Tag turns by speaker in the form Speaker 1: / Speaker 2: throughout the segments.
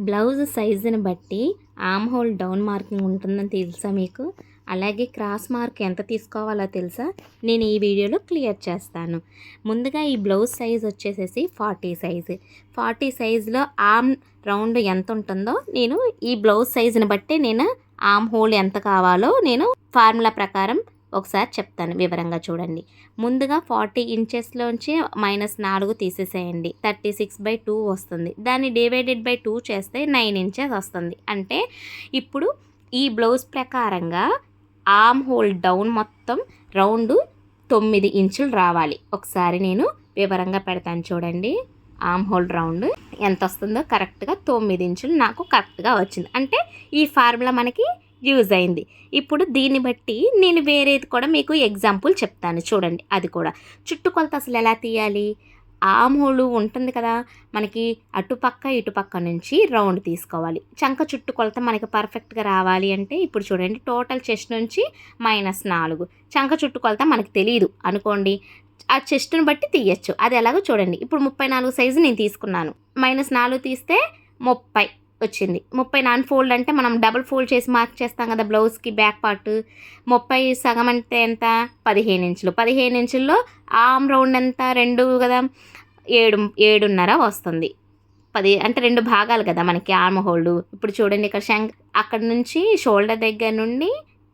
Speaker 1: Blouse సైజుని బట్టి arm whole down marking ఉంటుందని తెలుసా మీకు? అలాగే క్రాస్ మార్క్ ఎంత తీసుకోవాలో తెలుసా? నేను ఈ వీడియోలో క్లియర్ చేస్తాను. ముందుగా ఈ బ్లౌజ్ సైజ్ వచ్చేసేసి 40 సైజు. 40 సైజులో ఆర్మ్ రౌండ్ ఎంత ఉంటుందో నేను ఈ బ్లౌజ్ సైజుని బట్టి నేను ఆర్మ్ హోల్ ఎంత కావాలో నేను ఫార్ములా ప్రకారం ఒకసారి చెప్తాను, వివరంగా చూడండి. ముందుగా 40 ఇంచెస్లోంచి -4 తీసేసేయండి. 36/2 వస్తుంది. దాన్ని డివైడెడ్ బై 2 చేస్తే 9 ఇంచెస్ వస్తుంది. అంటే ఇప్పుడు ఈ బ్లౌజ్ ప్రకారంగా ఆర్మ్ హోల్ డౌన్ మొత్తం రౌండ్ 9 ఇంచులు రావాలి. ఒకసారి నేను వివరంగా పెడతాను చూడండి. ఆర్మ్ హోల్ రౌండ్ ఎంత వస్తుందో కరెక్ట్గా 9 ఇంచులు నాకు కరెక్ట్గా వచ్చింది. అంటే ఈ ఫార్ములా మనకి యూజ్ అయింది. ఇప్పుడు దీన్ని బట్టి నేను వేరేది కూడా మీకు ఎగ్జాంపుల్ చెప్తాను చూడండి. అది కూడా చుట్టుకొలత అసలు ఎలా తీయాలి? ఆర్మ్ హోల్ ఉంటుంది కదా, మనకి అటుపక్క ఇటుపక్క నుంచి రౌండ్ తీసుకోవాలి. చంక చుట్టుకొలత మనకి పర్ఫెక్ట్గా రావాలి అంటే ఇప్పుడు చూడండి, టోటల్ చెస్ట్ నుంచి -4. చంక చుట్టుకొలత మనకి తెలియదు అనుకోండి, ఆ చెస్ట్ని బట్టి తీయచ్చు. అది ఎలాగో చూడండి. ఇప్పుడు 34 సైజు నేను తీసుకున్నాను. -4 తీస్తే 30 వచ్చింది. 34 ఫోల్డ్ అంటే మనం డబుల్ ఫోల్డ్ చేసి మార్క్ చేస్తాం కదా బ్లౌజ్కి బ్యాక్ పార్ట్. 30 సగం అంటే ఎంత? 15 ఇంచులు. 15 ఇంచుల్లో ఆర్మ్ రౌండ్ ఎంత? 2 కదా, 7.5 వస్తుంది. 10 అంటే 2 భాగాలు కదా మనకి ఆర్మ్ హోల్డ్. ఇప్పుడు చూడండి, ఇక్కడ అక్కడ నుంచి షోల్డర్ దగ్గర నుండి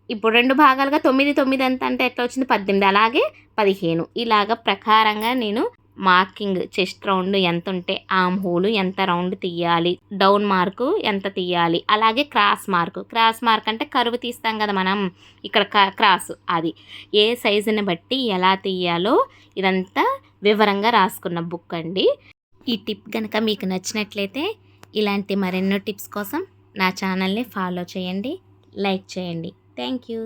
Speaker 1: ఇప్పుడు 2 భాగాలుగా 9 ఎంత అంటే ఎట్లా వచ్చింది? 18. అలాగే 15. ఇలాగ ప్రకారంగా నేను మార్కింగ్ చెస్ట్ రౌండ్ ఎంత ఉంటే ఆర్మ్ హోల్ ఎంత రౌండ్ తీయాలి, డౌన్ మార్కు ఎంత తీయాలి, అలాగే క్రాస్ మార్క్ అంటే కరువు తీస్తాం కదా మనం, ఇక్కడ క్రాస్, అది ఏ సైజుని బట్టి ఎలా తీయాలో ఇదంతా వివరంగా రాసుకున్న బుక్ అండి. ఈ టిప్ కనుక మీకు నచ్చినట్లయితే ఇలాంటి మరెన్నో టిప్స్ కోసం నా ఛానల్ని ఫాలో చేయండి, లైక్ చేయండి. Thank you.